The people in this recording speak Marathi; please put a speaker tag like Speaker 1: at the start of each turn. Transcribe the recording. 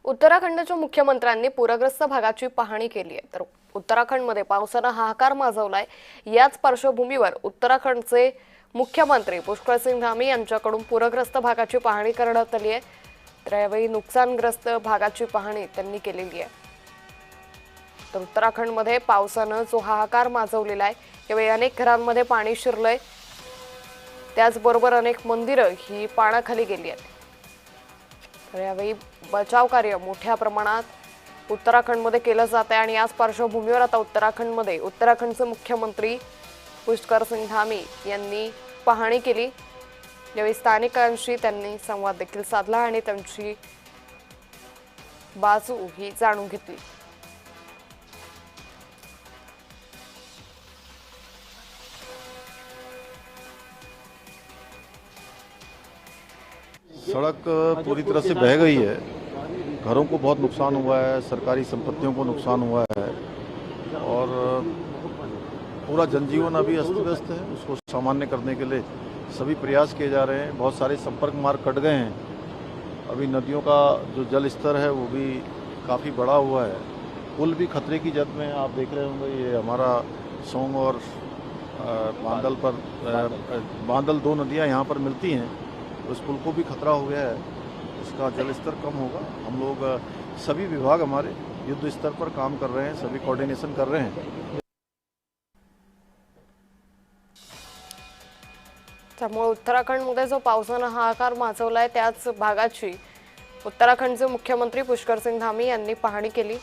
Speaker 1: उत्तराखंडच्या मुख्यमंत्र्यांनी पूरग्रस्त भागाची पाहणी केली आहे। तर उत्तराखंडमध्ये पावसाने हाहाकार माजवलाय। याच पार्श्वभूमीवर उत्तराखंडचे मुख्यमंत्री पुष्कर सिंग धामी यांच्याकडून पूरग्रस्त भागाची पाहणी करण्यात आली आहे। तर यावेळी नुकसानग्रस्त भागाची पाहणी त्यांनी केलेली आहे। तर उत्तराखंडमध्ये पावसाने जो हाहाकार माजवलेला आहे, यावेळी अनेक घरांमध्ये पाणी शिरलंय। त्याचबरोबर अनेक मंदिरं ही पाण्याखाली गेली आहेत। तर यावेळी बचाव कार्य मोठ्या प्रमाणात उत्तराखंडमध्ये केलं जात आहे आणि याच पार्श्वभूमीवर आता उत्तराखंडचे मुख्यमंत्री पुष्कर सिंग धामी यांनी पाहणी केली। यावेळी स्थानिकांशी त्यांनी संवाद देखील साधला आणि त्यांची बाजू ही जाणून घेतली।
Speaker 2: सड़क पूरी तरह से बह गई है, घरों को बहुत नुकसान हुआ है, सरकारी संपत्तियों को नुकसान हुआ है और पूरा जनजीवन अभी अस्त व्यस्त है। उसको सामान्य करने के लिए सभी प्रयास किए जा रहे हैं। बहुत सारे संपर्क मार्ग कट गए हैं। अभी नदियों का जो जल स्तर है वो भी काफ़ी बढ़ा हुआ है। पुल भी खतरे की जद में, आप देख रहे होंगे ये हमारा सोंग और बांदल दो नदियाँ यहाँ पर मिलती हैं, उस पुल को भी खतरा हो गया है। इसका जल स्तर कम होगा। हम लोग सभी विभाग हमारे युद्ध स्तर पर काम कर रहे हैं, सभी कोऑर्डिनेशन कर रहे हैं।
Speaker 1: त्यामुळे उत्तराखंडमध्ये जो पावसाने हाहाकार माजवलाय त्याच भागाची उत्तराखंडचे मुख्यमंत्री पुष्कर सिंग धामी यांनी पाहणी केली।